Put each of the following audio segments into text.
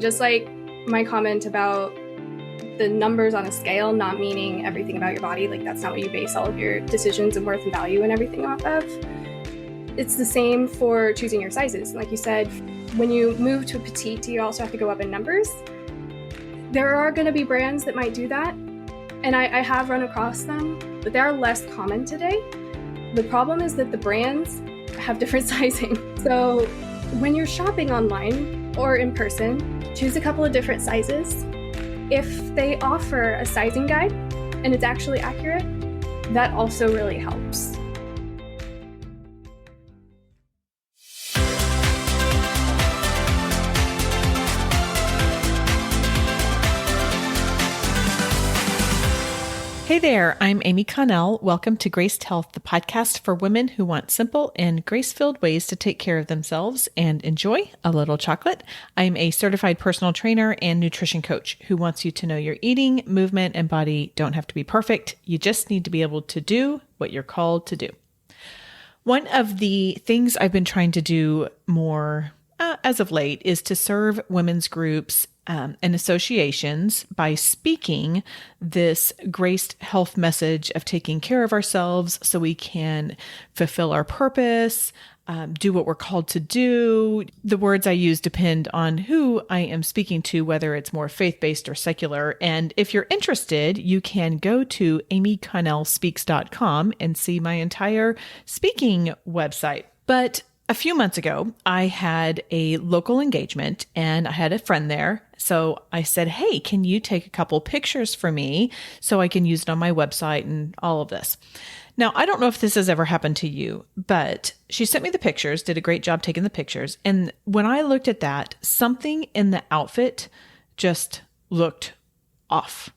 Just like my comment about the numbers on a scale not meaning everything about your body, like that's not what you base all of your decisions and worth and value and everything off of. It's the same for choosing your sizes. Like you said, when you move to a petite, you also have to go up in numbers. There are going to be brands that might do that, and I have run across them, but they are less common today. The problem is that the brands have different sizing. So when you're shopping online or in person, choose a couple of different sizes. If they offer a sizing guide and it's actually accurate, that also really helps. Hey there, I'm Amy Connell. Welcome to Graced Health, the podcast for women who want simple and grace-filled ways to take care of themselves and enjoy a little chocolate. I'm a certified personal trainer and nutrition coach who wants you to know your eating, movement, and body don't have to be perfect. You just need to be able to do what you're called to do. One of the things I've been trying to do more as of late is to serve women's groups and associations by speaking this graced health message of taking care of ourselves so we can fulfill our purpose, do what we're called to do. The words I use depend on who I am speaking to, whether it's more faith-based or secular. And if you're interested, you can go to amyconnellspeaks.com and see my entire speaking website. But a few months ago, I had a local engagement and I had a friend there. So I said, hey, can you take a couple pictures for me so I can use it on my website and all of this? Now, I don't know if this has ever happened to you, but she sent me the pictures, did a great job taking the pictures. And when I looked at that, something in the outfit just looked off.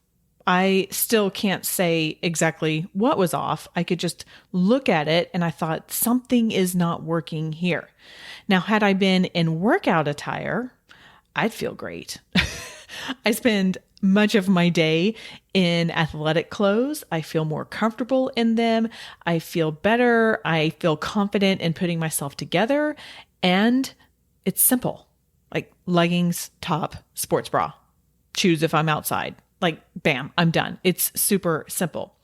I still can't say exactly what was off. I could just look at it and I thought something is not working here. Now, had I been in workout attire, I'd feel great. I spend much of my day in athletic clothes. I feel more comfortable in them. I feel better. I feel confident in putting myself together. And it's simple, like leggings, top, sports bra, shoes if I'm outside. Like, bam, I'm done. It's super simple.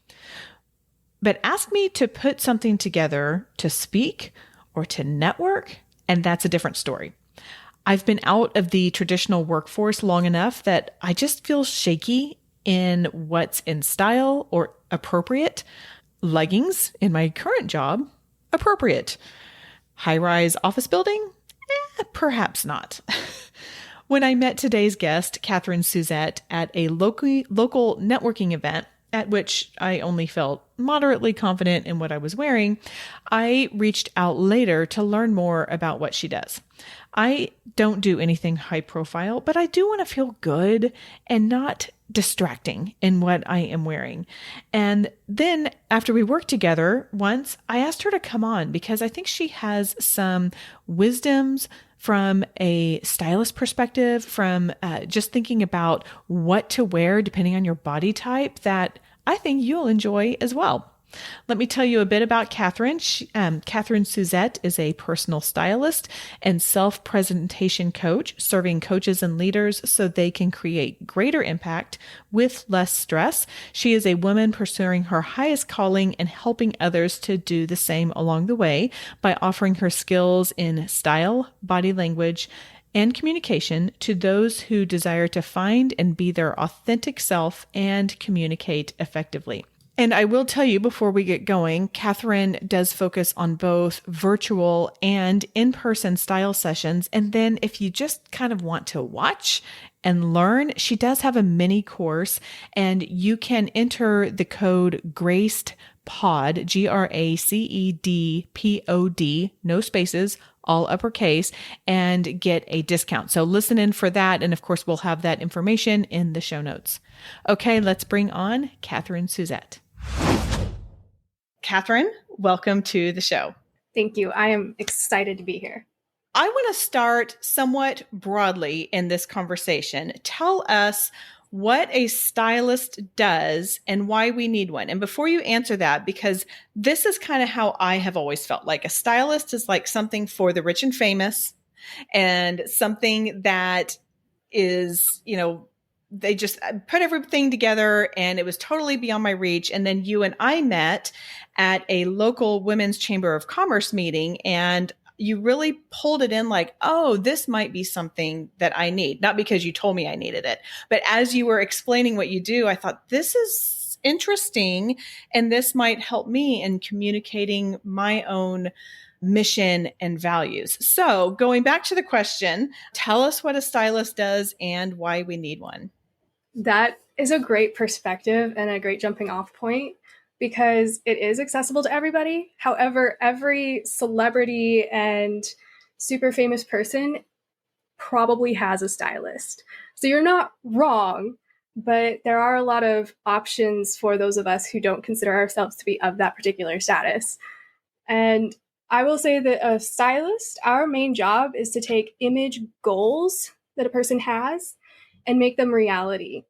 But ask me to put something together to speak or to network, and that's a different story. I've been out of the traditional workforce long enough that I just feel shaky in what's in style or appropriate. Leggings in my current job, appropriate. High-rise office building? Perhaps not. When I met today's guest, Katherine Suzette, at a local networking event at which I only felt moderately confident in what I was wearing, I reached out later to learn more about what she does. I don't do anything high profile, but I do want to feel good and not distracting in what I am wearing. And then after we worked together once, I asked her to come on because I think she has some wisdoms from a stylist perspective, from just thinking about what to wear depending on your body type that I think you'll enjoy as well. Let me tell you a bit about Katherine. Katherine Suzette is a personal stylist and self-presentation coach, serving coaches and leaders so they can create greater impact with less stress. She is a woman pursuing her highest calling and helping others to do the same along the way by offering her skills in style, body language, and communication to those who desire to find and be their authentic self and communicate effectively. And I will tell you before we get going, Katherine does focus on both virtual and in-person style sessions. And then if you just kind of want to watch and learn, she does have a mini course and you can enter the code GRACEDPOD, GRACEDPOD, no spaces, all uppercase, and get a discount. So listen in for that. And of course, we'll have that information in the show notes. Okay, let's bring on Katherine Suzette. Katherine, welcome to the show. Thank you. I am excited to be here. I want to start somewhat broadly in this conversation. Tell us what a stylist does and why we need one. And before you answer that, because this is kind of how I have always felt, like a stylist is like something for the rich and famous and something that is, they just put everything together and it was totally beyond my reach. And then you and I met at a local Women's Chamber of Commerce meeting, and you really pulled it in like, oh, this might be something that I need. Not because you told me I needed it, but as you were explaining what you do, I thought, this is interesting. And this might help me in communicating my own mission and values. So going back to the question, tell us what a stylist does and why we need one. That is a great perspective and a great jumping off point because it is accessible to everybody. However, every celebrity and super famous person probably has a stylist. So you're not wrong, but there are a lot of options for those of us who don't consider ourselves to be of that particular status. And I will say that a stylist, our main job is to take image goals that a person has and make them reality.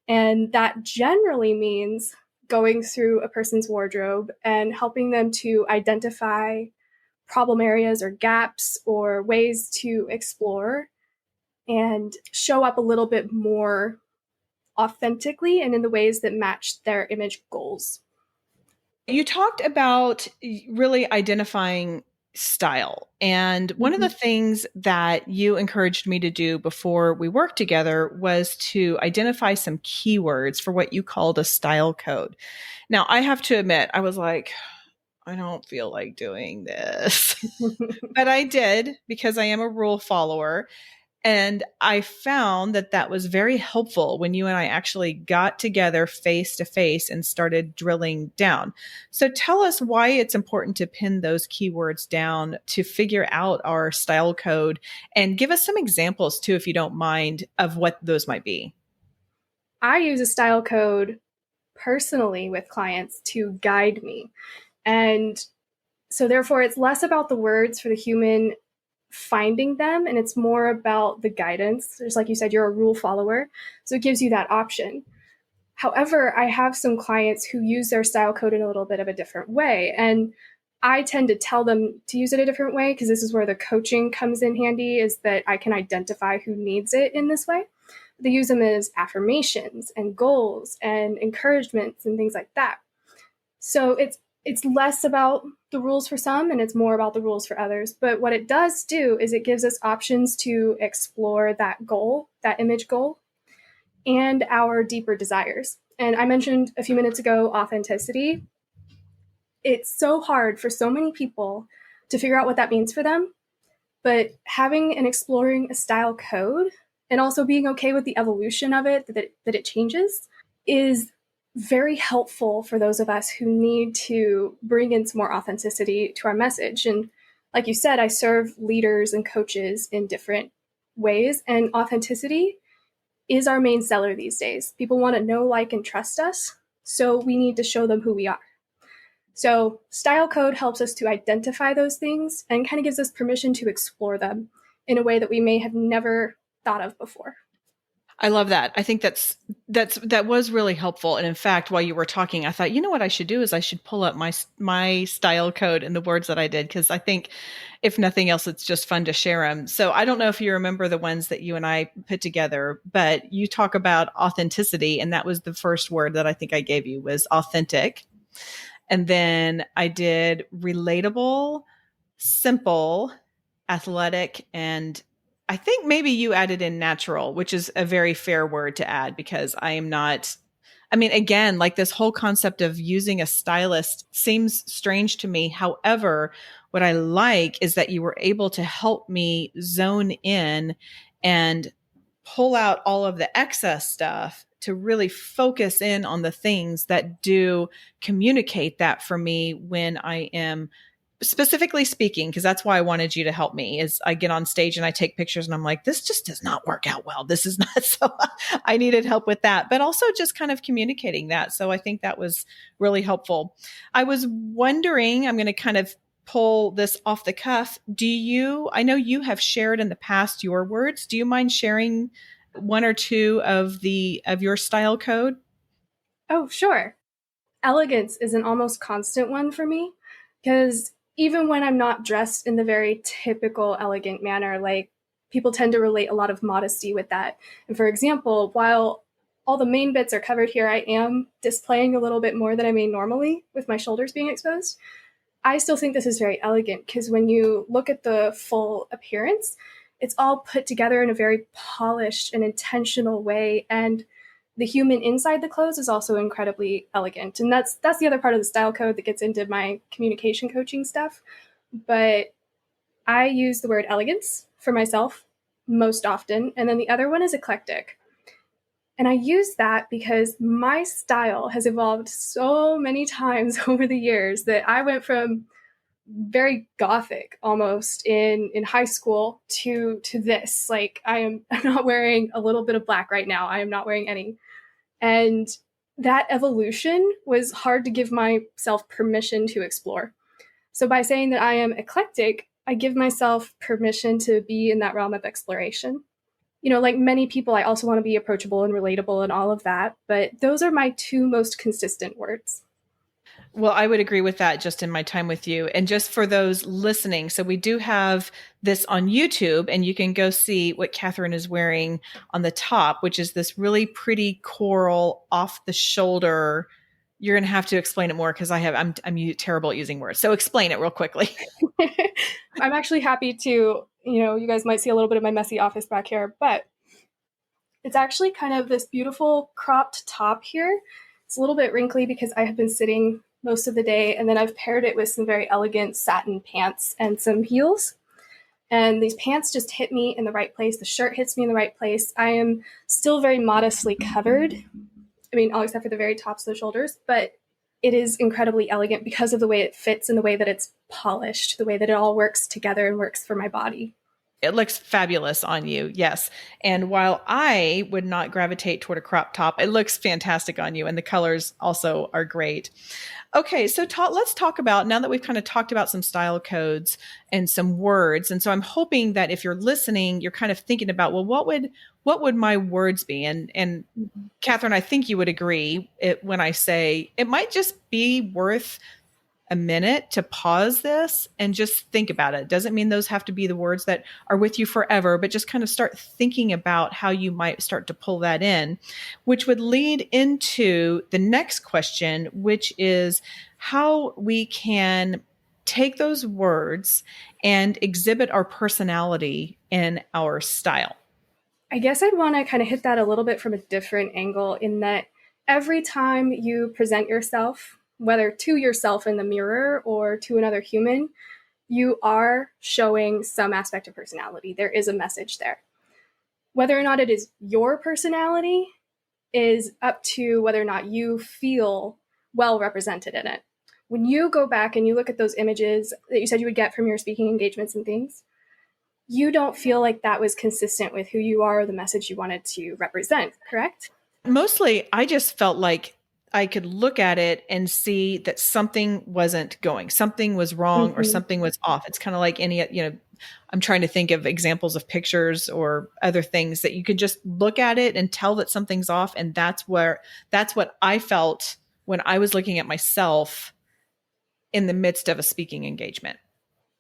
And that generally means going through a person's wardrobe and helping them to identify problem areas or gaps or ways to explore and show up a little bit more authentically and in the ways that match their image goals. You talked about really identifying style. And one of the things that you encouraged me to do before we worked together was to identify some keywords for what you called a style code. Now, I have to admit, I was like, I don't feel like doing this. But I did because I am a rule follower. And I found that that was very helpful when you and I actually got together face to face and started drilling down. So tell us why it's important to pin those keywords down to figure out our style code, and give us some examples too, if you don't mind, of what those might be. I use a style code personally with clients to guide me. And so therefore it's less about the words for the human finding them, and it's more about the guidance. Just like you said, you're a rule follower, so it gives you that option. However, I have some clients who use their style code in a little bit of a different way, and I tend to tell them to use it a different way because this is where the coaching comes in handy, is that I can identify who needs it in this way. They use them as affirmations and goals and encouragements and things like that. So it's less about the rules for some and it's more about the rules for others. But what it does do is it gives us options to explore that goal, that image goal, and our deeper desires. And I mentioned a few minutes ago authenticity. It's so hard for so many people to figure out what that means for them. But having and exploring a style code and also being okay with the evolution of it, that it changes, is very helpful for those of us who need to bring in some more authenticity to our message. And like you said, I serve leaders and coaches in different ways, and authenticity is our main seller these days. People want to know, like, and trust us, so we need to show them who we are. So style code helps us to identify those things and kind of gives us permission to explore them in a way that we may have never thought of before. I love that. I think that was really helpful. And in fact, while you were talking, I thought, you know what I should do is I should pull up my style code and the words that I did, because I think if nothing else, it's just fun to share them. So I don't know if you remember the ones that you and I put together, but you talk about authenticity, and that was the first word that I think I gave you was authentic. And then I did relatable, simple, athletic, and I think maybe you added in natural, which is a very fair word to add, because I am not, I mean, again, like this whole concept of using a stylist seems strange to me. However, what I like is that you were able to help me zone in and pull out all of the excess stuff to really focus in on the things that do communicate that for me when I am specifically speaking, because that's why I wanted you to help me, is I get on stage and I take pictures and I'm like, this just does not work out well. This is not, so I needed help with that, but also just kind of communicating that. So I think that was really helpful. I was wondering, I'm going to kind of pull this off the cuff. I know you have shared in the past your words. Do you mind sharing one or two of your style code? Oh, sure. Elegance is an almost constant one for me, because even when I'm not dressed in the very typical elegant manner, like people tend to relate a lot of modesty with that. And for example, while all the main bits are covered here, I am displaying a little bit more than I may normally with my shoulders being exposed. I still think this is very elegant because when you look at the full appearance, it's all put together in a very polished and intentional way. And the human inside the clothes is also incredibly elegant. And that's the other part of the style code that gets into my communication coaching stuff. But I use the word elegance for myself most often. And then the other one is eclectic. And I use that because my style has evolved so many times over the years that I went from very gothic almost in high school to this. Like I'm not wearing a little bit of black right now. I am not wearing any. And that evolution was hard to give myself permission to explore. So by saying that I am eclectic, I give myself permission to be in that realm of exploration. Like many people, I also want to be approachable and relatable and all of that. But those are my two most consistent words. Well, I would agree with that just in my time with you. And just for those listening, so we do have this on YouTube, and you can go see what Katherine is wearing on the top, which is this really pretty coral off the shoulder. You're going to have to explain it more because I'm terrible at using words. So explain it real quickly. I'm actually happy to, you guys might see a little bit of my messy office back here, but it's actually kind of this beautiful cropped top here. It's a little bit wrinkly because I have been sitting most of the day, and then I've paired it with some very elegant satin pants and some heels. And these pants just hit me in the right place. The shirt hits me in the right place. I am still very modestly covered. I mean, all except for the very tops of the shoulders, but it is incredibly elegant because of the way it fits and the way that it's polished, the way that it all works together and works for my body. It looks fabulous on you. Yes. And while I would not gravitate toward a crop top, it looks fantastic on you. And the colors also are great. Okay. So let's talk about, now that we've kind of talked about some style codes and some words. And so I'm hoping that if you're listening, you're kind of thinking about, well, what would my words be? And Katherine, I think you would agree when I say it might just be worth a minute to pause this and just think about it. Doesn't mean those have to be the words that are with you forever, but just kind of start thinking about how you might start to pull that in, which would lead into the next question, which is how we can take those words and exhibit our personality in our style. I guess I'd want to kind of hit that a little bit from a different angle in that every time you present yourself, whether to yourself in the mirror or to another human, you are showing some aspect of personality. There is a message there. Whether or not it is your personality is up to whether or not you feel well represented in it. When you go back and you look at those images that you said you would get from your speaking engagements and things, you don't feel like that was consistent with who you are or the message you wanted to represent, correct? Mostly, I just felt like I could look at it and see that something wasn't going, something was wrong or something was off. It's kind of like any, I'm trying to think of examples of pictures or other things that you could just look at it and tell that something's off. And that's what I felt when I was looking at myself in the midst of a speaking engagement.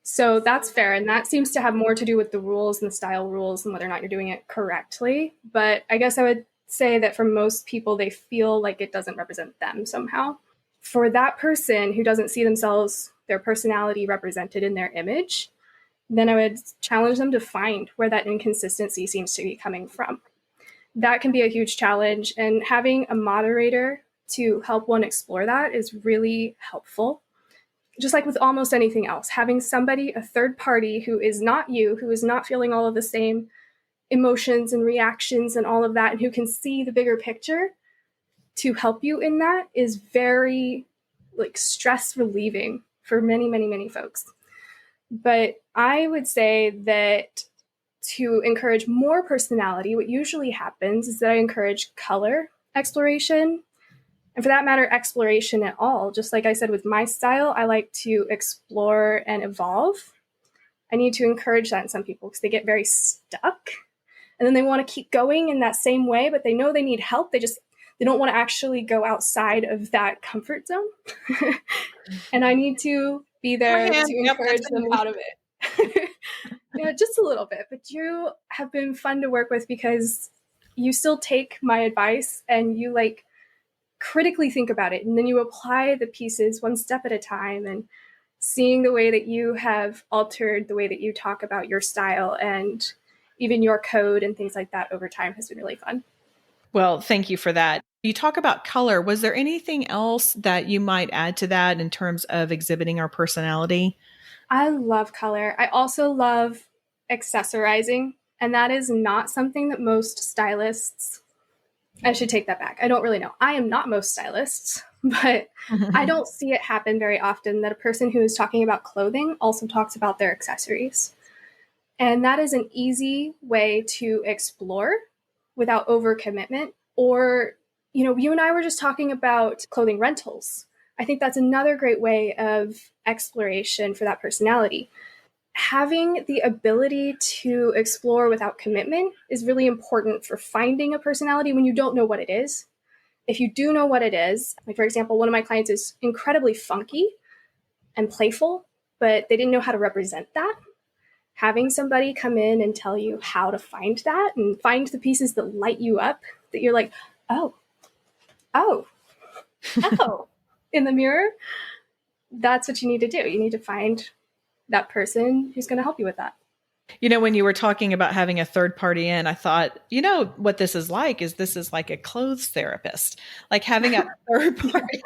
So that's fair. And that seems to have more to do with the rules and the style rules and whether or not you're doing it correctly. But I guess I would say that for most people, they feel like it doesn't represent them somehow. For that person who doesn't see themselves, their personality represented in their image, then I would challenge them to find where that inconsistency seems to be coming from. That can be a huge challenge, and having a moderator to help one explore that is really helpful. Just like with almost anything else, having somebody, a third party who is not you, who is not feeling all of the same emotions and reactions and all of that, and who can see the bigger picture to help you in that is very stress relieving for many, many, many folks. But I would say that to encourage more personality, what usually happens is that I encourage color exploration. And for that matter, exploration at all. Just like I said with my style, I like to explore and evolve. I need to encourage that in some people because they get very stuck. And then they want to keep going in that same way, but they know they need help. They don't want to actually go outside of that comfort zone. And I need to be there to encourage them out of it. Yeah, just a little bit, but you have been fun to work with because you still take my advice and you like critically think about it, and then you apply the pieces one step at a time, and seeing the way that you have altered the way that you talk about your style and even your code and things like that over time has been really fun. Well, thank you for that. You talk about color. Was there anything else that you might add to that in terms of exhibiting our personality? I love color. I also love accessorizing, and that is not something that most stylists, I should take that back. I don't really know. I am not most stylists, but I don't see it happen very often that a person who is talking about clothing also talks about their accessories. And that is an easy way to explore without overcommitment. Or, you and I were just talking about clothing rentals. I think that's another great way of exploration for that personality. Having the ability to explore without commitment is really important for finding a personality when you don't know what it is. If you do know what it is, like for example, one of my clients is incredibly funky and playful, but they didn't know how to represent that. Having somebody come in and tell you how to find that and find the pieces that light you up, that you're like, oh, oh, oh, in the mirror, that's what you need to do. You need to find that person who's going to help you with that. When you were talking about having a third party in, I thought, what this is like a clothes therapist, like having a third party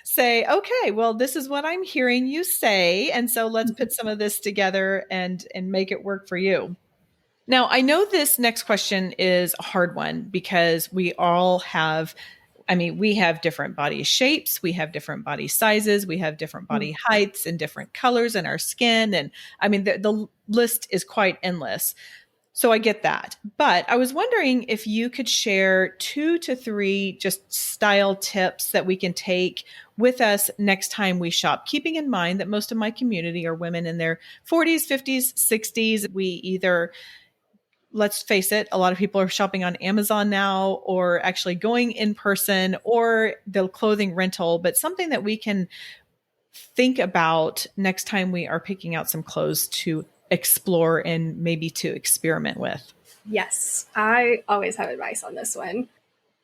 say, okay, well, this is what I'm hearing you say. And so let's put some of this together and make it work for you. Now, I know this next question is a hard one because we have different body shapes, we have different body sizes, we have different body heights and different colors in our skin. And the list is quite endless. So I get that. But I was wondering if you could share 2 to 3 just style tips that we can take with us next time we shop, keeping in mind that most of my community are women in their 40s, 50s, 60s. We either, let's face it, a lot of people are shopping on Amazon now or actually going in person or the clothing rental, but something that we can think about next time we are picking out some clothes to explore and maybe to experiment with. Yes, I always have advice on this one.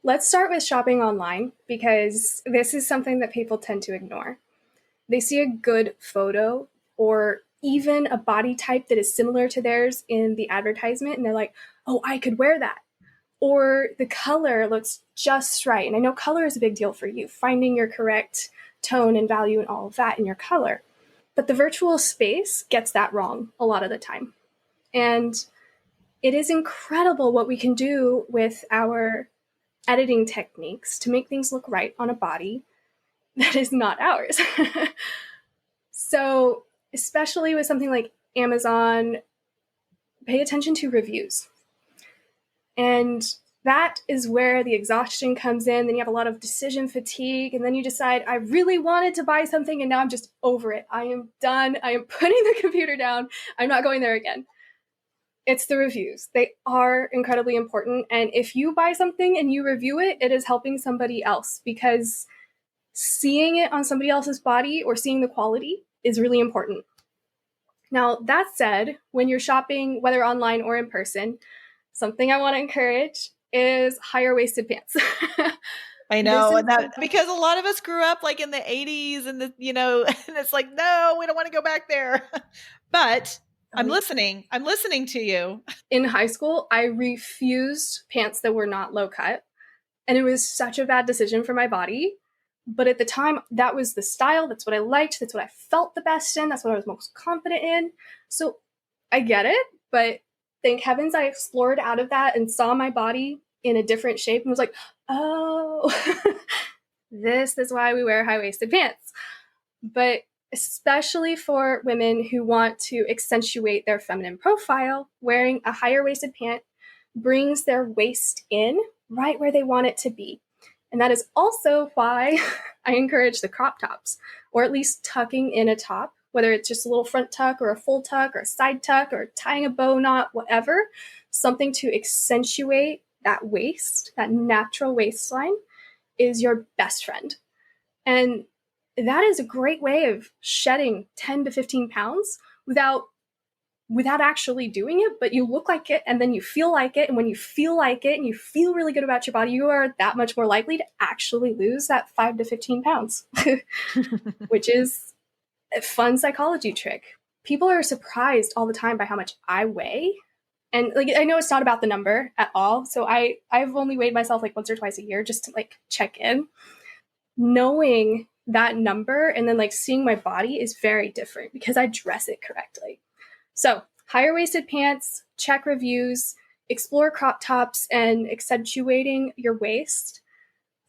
Let's start with shopping online because this is something that people tend to ignore. They see a good photo or even a body type that is similar to theirs in the advertisement, and they're like, oh, I could wear that. Or the color looks just right. And I know color is a big deal for you, finding your correct tone and value and all of that in your color. But the virtual space gets that wrong a lot of the time. And it is incredible what we can do with our editing techniques to make things look right on a body that is not ours. So, especially with something like Amazon, pay attention to reviews. And that is where the exhaustion comes in. Then you have a lot of decision fatigue. And then you decide, I really wanted to buy something and now I'm just over it. I am done. I am putting the computer down. I'm not going there again. It's the reviews. They are incredibly important. And if you buy something and you review it, it is helping somebody else because seeing it on somebody else's body or seeing the quality is really important. Now, that said, when you're shopping, whether online or in person, something I want to encourage is higher waisted pants. I know, and that because a lot of us grew up like in the 80s and and it's like, no, we don't want to go back there. But I'm listening to you. In high school, I refused pants that were not low cut. And it was such a bad decision for my body. But at the time, that was the style. That's what I liked. That's what I felt the best in. That's what I was most confident in. So I get it. But thank heavens I explored out of that and saw my body in a different shape and was like, oh, this is why we wear high-waisted pants. But especially for women who want to accentuate their feminine profile, wearing a higher-waisted pant brings their waist in right where they want it to be. And that is also why I encourage the crop tops, or at least tucking in a top, whether it's just a little front tuck or a full tuck or a side tuck or tying a bow knot, whatever, something to accentuate that waist, that natural waistline is your best friend. And that is a great way of shedding 10 to 15 pounds without without actually doing it, but you look like it and then you feel like it. And when you feel like it and you feel really good about your body, you are that much more likely to actually lose that 5 to 15 pounds, which is a fun psychology trick. People are surprised all the time by how much I weigh. And like, I know it's not about the number at all. So I've only weighed myself like once or twice a year just to like check in. Knowing that number and then like seeing my body is very different because I dress it correctly. So higher waisted pants, check reviews, explore crop tops and accentuating your waist.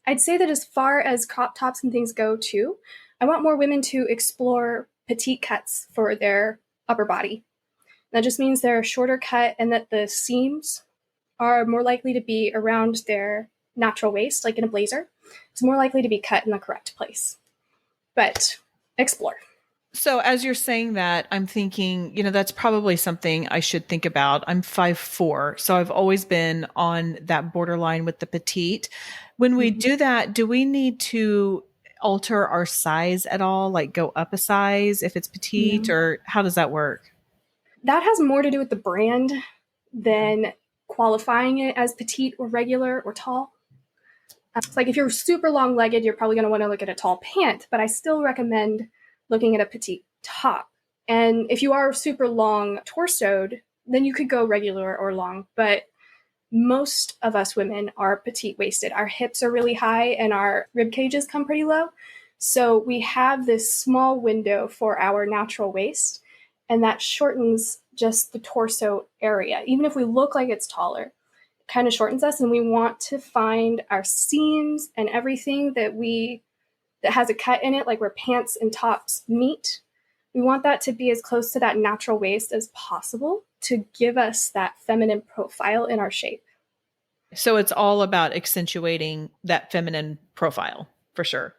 I'd say that as far as crop tops and things go too, I want more women to explore petite cuts for their upper body. That just means they're a shorter cut and that the seams are more likely to be around their natural waist, like in a blazer. It's more likely to be cut in the correct place. But explore. So as you're saying that, I'm thinking, that's probably something I should think about. I'm 5'4", so I've always been on that borderline with the petite. When we do that, do we need to alter our size at all? Like go up a size if it's petite, or how does that work? That has more to do with the brand than qualifying it as petite or regular or tall. It's like if you're super long-legged, you're probably going to want to look at a tall pant, but I still recommend looking at a petite top. And if you are super long torsoed, then you could go regular or long. But most of us women are petite waisted. Our hips are really high and our rib cages come pretty low. So we have this small window for our natural waist, and that shortens just the torso area. Even if we look like it's taller, it kind of shortens us, and we want to find our seams and everything that has a cut in it, like where pants and tops meet. We want that to be as close to that natural waist as possible to give us that feminine profile in our shape. So it's all about accentuating that feminine profile, for sure.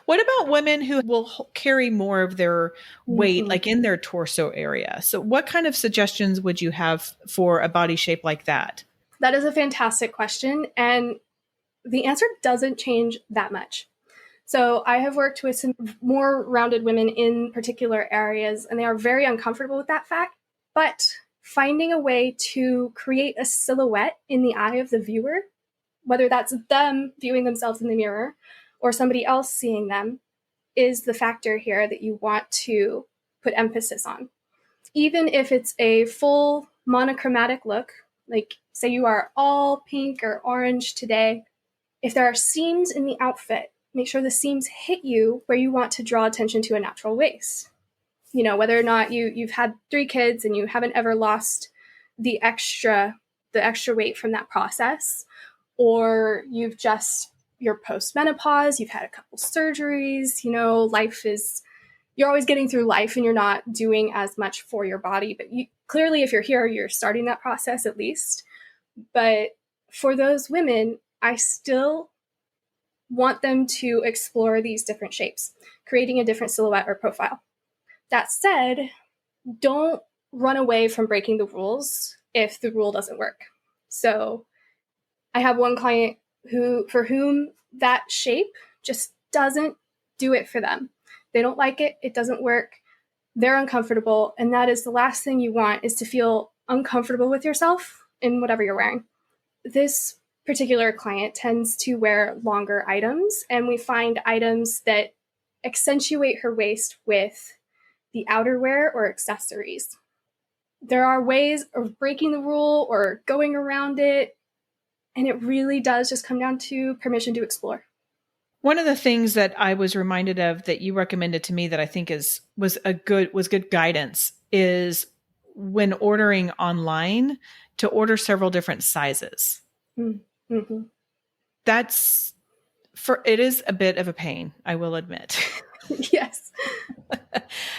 What about women who will carry more of their weight, like in their torso area? So what kind of suggestions would you have for a body shape like that? That is a fantastic question. And the answer doesn't change that much. So I have worked with some more rounded women in particular areas, and they are very uncomfortable with that fact. But finding a way to create a silhouette in the eye of the viewer, whether that's them viewing themselves in the mirror or somebody else seeing them, is the factor here that you want to put emphasis on. Even if it's a full monochromatic look, like say you are all pink or orange today, if there are seams in the outfit, make sure the seams hit you where you want to draw attention to a natural waist. Whether or not you've had 3 kids and you haven't ever lost the extra weight from that process, or you're post-menopause, you've had a couple surgeries, you're always getting through life and you're not doing as much for your body. But clearly, if you're here, you're starting that process at least. But for those women, I still want them to explore these different shapes, creating a different silhouette or profile. That said, don't run away from breaking the rules if the rule doesn't work. So I have one client for whom that shape just doesn't do it for them. They don't like it. It doesn't work. They're uncomfortable. And that is the last thing you want, is to feel uncomfortable with yourself in whatever you're wearing. This particular client tends to wear longer items, and we find items that accentuate her waist with the outerwear or accessories. There are ways of breaking the rule or going around it, and it really does just come down to permission to explore. One of the things that I was reminded of that you recommended to me that I think was good guidance is when ordering online to order several different sizes. Mm-hmm. It is a bit of a pain, I will admit. Yes.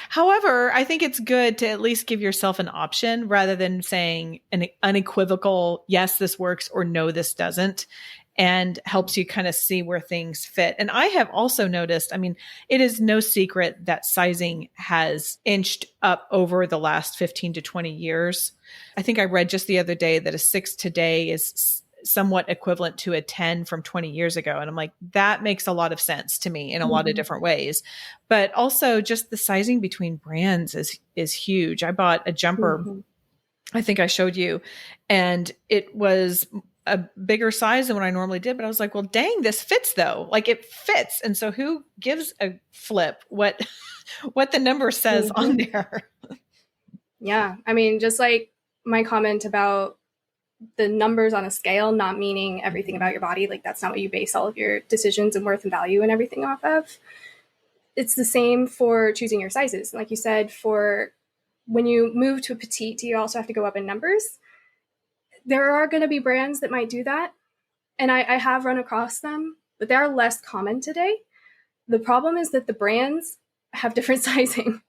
However, I think it's good to at least give yourself an option rather than saying an unequivocal, yes, this works, or no, this doesn't, and helps you kind of see where things fit. And I have also noticed, it is no secret that sizing has inched up over the last 15 to 20 years. I think I read just the other day that a 6 today is somewhat equivalent to a 10 from 20 years ago. And I'm like, that makes a lot of sense to me in a lot of different ways. But also just the sizing between brands is huge. I bought a jumper, I think I showed you, and it was a bigger size than what I normally did. But I was like, well, dang, this fits though. Like it fits. And so who gives a flip what the number says on there? Yeah. I mean, just like my comment about the numbers on a scale not meaning everything about your body, like that's not what you base all of your decisions and worth and value and everything off of. It's the same for choosing your sizes. Like you said, for when you move to a petite, you also have to go up in numbers. There are going to be brands that might do that. And I have run across them, but they are less common today. The problem is that the brands have different sizing.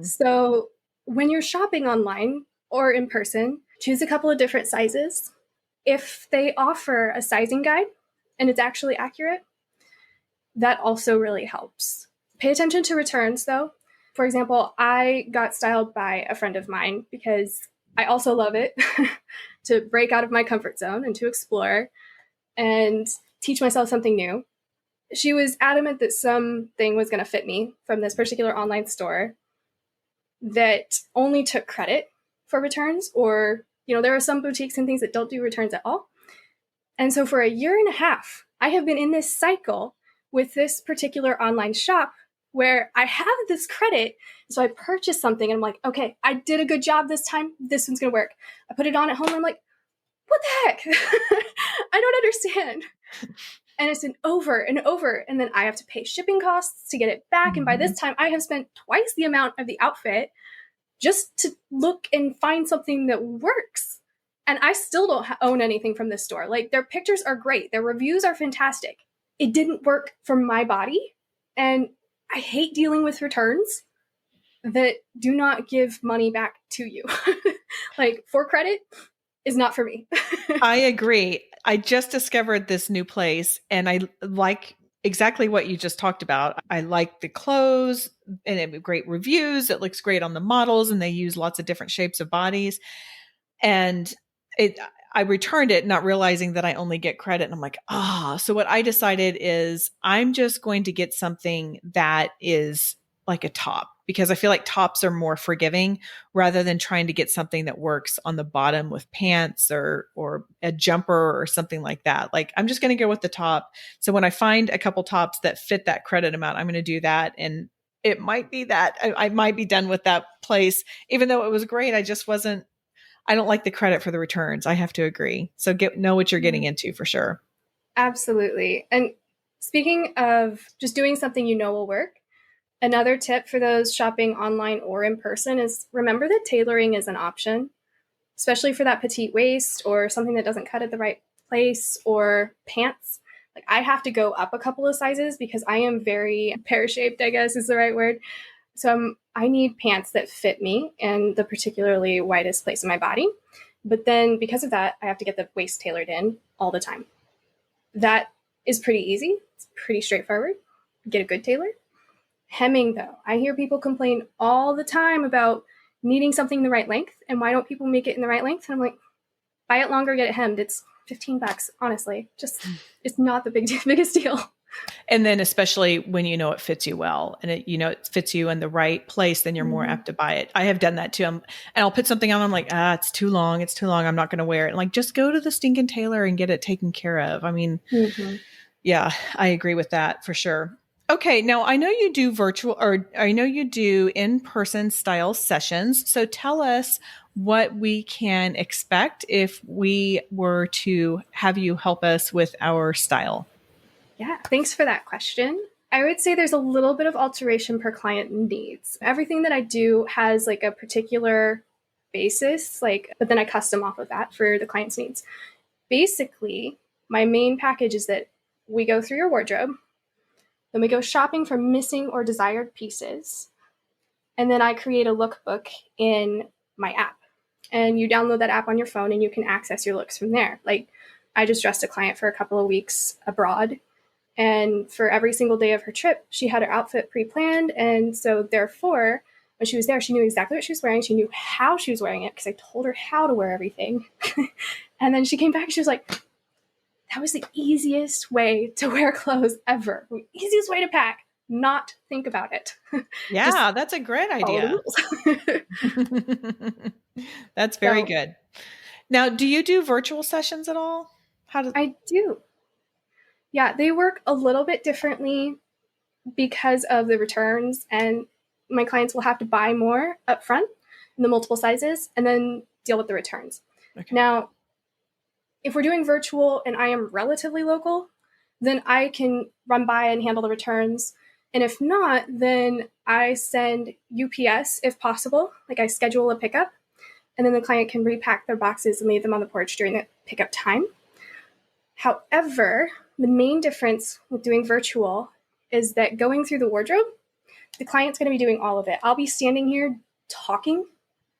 So when you're shopping online or in person, choose a couple of different sizes. If they offer a sizing guide and it's actually accurate, that also really helps. Pay attention to returns though. For example, I got styled by a friend of mine because I also love it to break out of my comfort zone and to explore and teach myself something new. She was adamant that something was going to fit me from this particular online store that only took credit for returns, or, there are some boutiques and things that don't do returns at all. And so for a year and a half, I have been in this cycle with this particular online shop where I have this credit. So I purchased something and I'm like, okay, I did a good job this time. This one's going to work. I put it on at home and I'm like, what the heck? I don't understand. And it's been over and over. And then I have to pay shipping costs to get it back. And by this time, I have spent twice the amount of the outfit just to look and find something that works. And I still don't own anything from this store. Like, their pictures are great. Their reviews are fantastic. It didn't work for my body. And I hate dealing with returns that do not give money back to you. Like, for credit is not for me. I agree. I just discovered this new place and I like exactly what you just talked about. I like the clothes and it great reviews. It looks great on the models and they use lots of different shapes of bodies. And I returned it not realizing that I only get credit. And I'm like, so what I decided is I'm just going to get something that is like a top, because I feel like tops are more forgiving rather than trying to get something that works on the bottom with pants or a jumper or something like that. Like, I'm just going to go with the top. So when I find a couple tops that fit that credit amount, I'm going to do that. And it might be that I might be done with that place, even though it was great. I don't like the credit for the returns. I have to agree. So know what you're getting into for sure. Absolutely. And speaking of just doing something will work, another tip for those shopping online or in person is remember that tailoring is an option, especially for that petite waist or something that doesn't cut at the right place, or pants. Like, I have to go up a couple of sizes because I am very pear-shaped, I guess is the right word. So I need pants that fit me in the particularly widest place in my body. But then because of that, I have to get the waist tailored in all the time. That is pretty easy. It's pretty straightforward. Get a good tailor. Hemming, though. I hear people complain all the time about needing something the right length. And why don't people make it in the right length? And I'm like, buy it longer, get it hemmed. It's $15, honestly. Just, it's not the biggest deal. And then especially when it fits you well and it fits you in the right place, then you're more apt to buy it. I have done that too. And I'll put something on. I'm like, it's too long. It's too long. I'm not going to wear it. And like, just go to the stinking tailor and get it taken care of. I mean, yeah, I agree with that for sure. Okay. Now I know you do virtual, or I know you do in-person style sessions. So tell us what we can expect if we were to have you help us with our style. Yeah, thanks for that question. I would say there's a little bit of alteration per client needs. Everything that I do has like a particular basis, but then I custom off of that for the client's needs. Basically, my main package is that we go through your wardrobe, then we go shopping for missing or desired pieces, and then I create a lookbook in my app. And you download that app on your phone and you can access your looks from there. Like, I just dressed a client for a couple of weeks abroad. And for every single day of her trip, she had her outfit pre-planned. And so therefore, when she was there, she knew exactly what she was wearing. She knew how she was wearing it because I told her how to wear everything. And then she came back and she was like, that was the easiest way to wear clothes ever. The easiest way to pack, not think about it. Just Yeah, that's a great follow idea. the That's very rules. So good. Now, do you do virtual sessions at all? How do I do. Yeah, they work a little bit differently because of the returns, and my clients will have to buy more upfront in the multiple sizes and then deal with the returns. Okay. Now, if we're doing virtual and I am relatively local, then I can run by and handle the returns. And if not, then I send UPS if possible. Like I schedule a pickup, and then the client can repack their boxes and leave them on the porch during the pickup time. However, the main difference with doing virtual is that going through the wardrobe, the client's going to be doing all of it. I'll be standing here talking,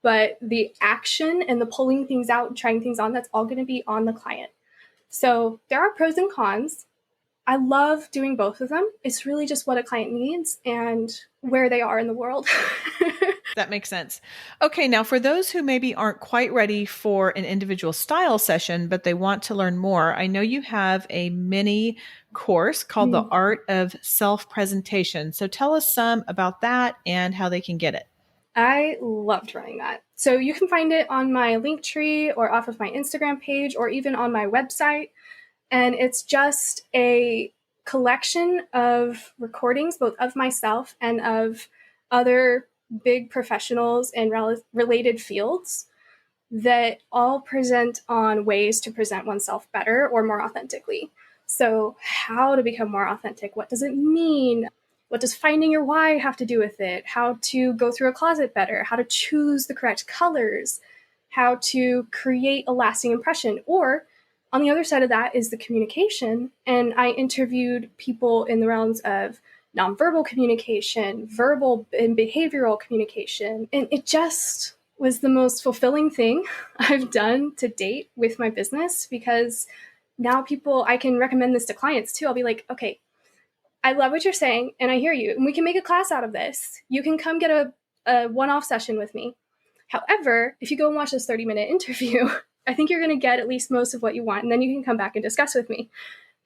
but the action and the pulling things out and trying things on, that's all going to be on the client. So there are pros and cons. I love doing both of them. It's really just what a client needs and where they are in the world. That makes sense. Okay, now for those who maybe aren't quite ready for an individual style session, but they want to learn more, I know you have a mini course called The Art of Self-Presentation. So tell us some about that and how they can get it. I loved running that. So you can find it on my Linktree or off of my Instagram page or even on my website. And it's just a collection of recordings, both of myself and of other big professionals in related fields that all present on ways to present oneself better or more authentically. So how to become more authentic? What does it mean? What does finding your why have to do with it? How to go through a closet better? How to choose the correct colors? How to create a lasting impression? Or on the other side of that is the communication. And I interviewed people in the realms of nonverbal communication, verbal and behavioral communication. And it just was the most fulfilling thing I've done to date with my business, because now I can recommend this to clients too. I'll be like, okay, I love what you're saying and I hear you, and we can make a class out of this. You can come get a one-off session with me. However, if you go and watch this 30-minute interview, I think you're going to get at least most of what you want, and then you can come back and discuss with me.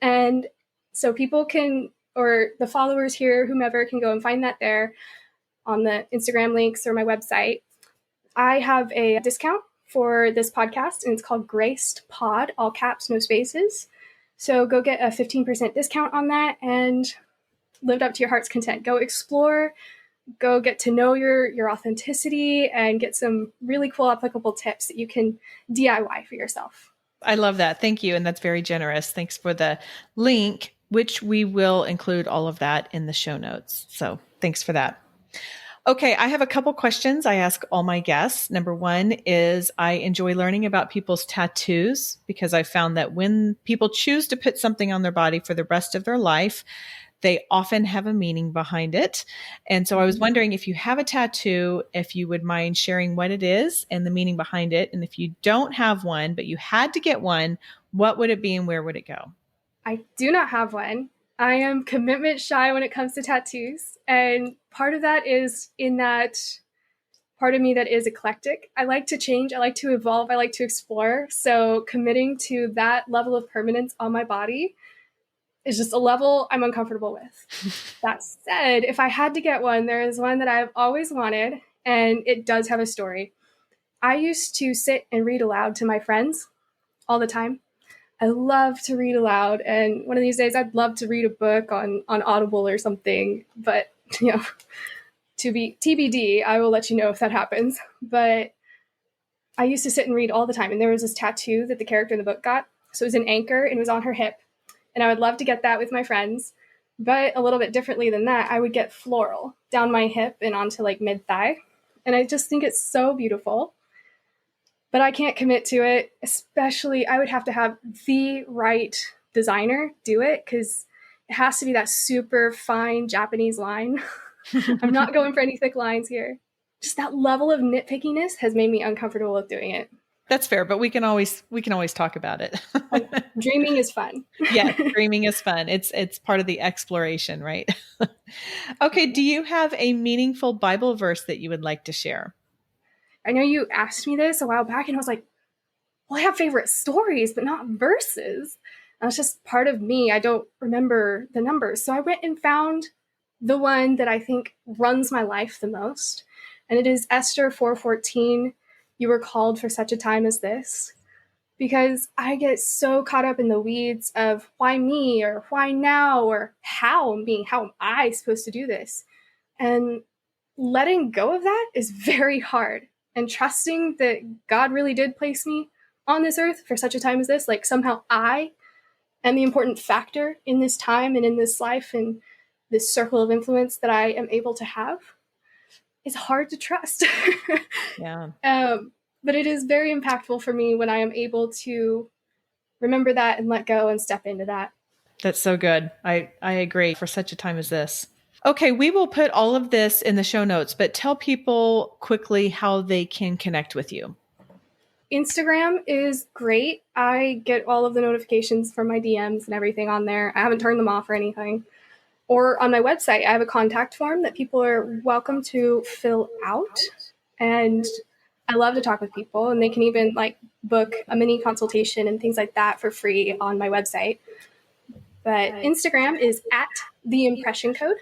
And so people can, or the followers here, whomever, can go and find that there on the Instagram links or my website. I have a discount for this podcast, and it's called Graced Pod, all caps, no spaces. So go get a 15% discount on that and live up to your heart's content. Go explore, go get to know your authenticity, and get some really cool applicable tips that you can DIY for yourself. I love that. Thank you. And that's very generous. Thanks for the link, which we will include all of that in the show notes. So thanks for that. Okay, I have a couple questions I ask all my guests. Number one is I enjoy learning about people's tattoos, because I found that when people choose to put something on their body for the rest of their life, they often have a meaning behind it. And so I was wondering, if you have a tattoo, if you would mind sharing what it is and the meaning behind it. And if you don't have one, but you had to get one, what would it be and where would it go? I do not have one. I am commitment shy when it comes to tattoos. And part of that is in that part of me that is eclectic. I like to change. I like to evolve. I like to explore. So committing to that level of permanence on my body is just a level I'm uncomfortable with. That said, if I had to get one, there is one that I've always wanted, and it does have a story. I used to sit and read aloud to my friends all the time. I love to read aloud, and one of these days I'd love to read a book on Audible or something, but to be TBD, I will let you know if that happens. But I used to sit and read all the time, and there was this tattoo that the character in the book got. So it was an anchor, and it was on her hip, and I would love to get that with my friends. But a little bit differently than that, I would get floral down my hip and onto like mid-thigh, and I just think it's so beautiful. But I can't commit to it, especially I would have to have the right designer do it, because it has to be that super fine Japanese line. I'm not going for any thick lines here. Just that level of nitpickiness has made me uncomfortable with doing it. That's fair, but we can always talk about it. Dreaming is fun. Yeah, dreaming is fun. It's part of the exploration, right? Okay, do you have a meaningful Bible verse that you would like to share? I know you asked me this a while back, and I was like, well, I have favorite stories, but not verses. That's just part of me. I don't remember the numbers. So I went and found the one that I think runs my life the most. And it is Esther 4:14. You were called for such a time as this. Because I get so caught up in the weeds of why me or why now or how me, how am I supposed to do this? And letting go of that is very hard. And trusting that God really did place me on this earth for such a time as this, like somehow I am the important factor in this time and in this life and this circle of influence that I am able to have, is hard to trust. Yeah. But it is very impactful for me when I am able to remember that and let go and step into that. That's so good. I agree, for such a time as this. Okay, we will put all of this in the show notes, but tell people quickly how they can connect with you. Instagram is great. I get all of the notifications from my DMs and everything on there. I haven't turned them off or anything. Or on my website, I have a contact form that people are welcome to fill out. And I love to talk with people, and they can even like book a mini consultation and things like that for free on my website. But Instagram is at the Impression Code,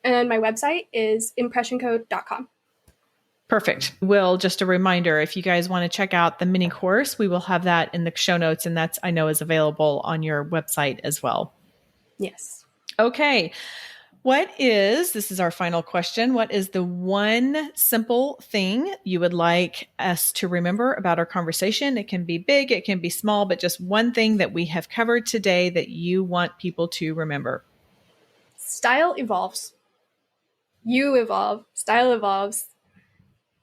and my website is impressioncode.com. Perfect. Will, just a reminder, if you guys want to check out the mini course, we will have that in the show notes, and that's, I know, is available on your website as well. Yes. Okay. This is our final question. What is the one simple thing you would like us to remember about our conversation? It can be big, it can be small, but just one thing that we have covered today that you want people to remember. Style evolves. You evolve. Style evolves.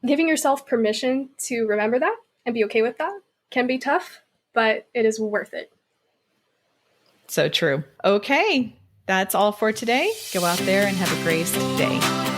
Giving yourself permission to remember that and be okay with that can be tough, but it is worth it. So true. Okay. That's all for today. Go out there and have a great day.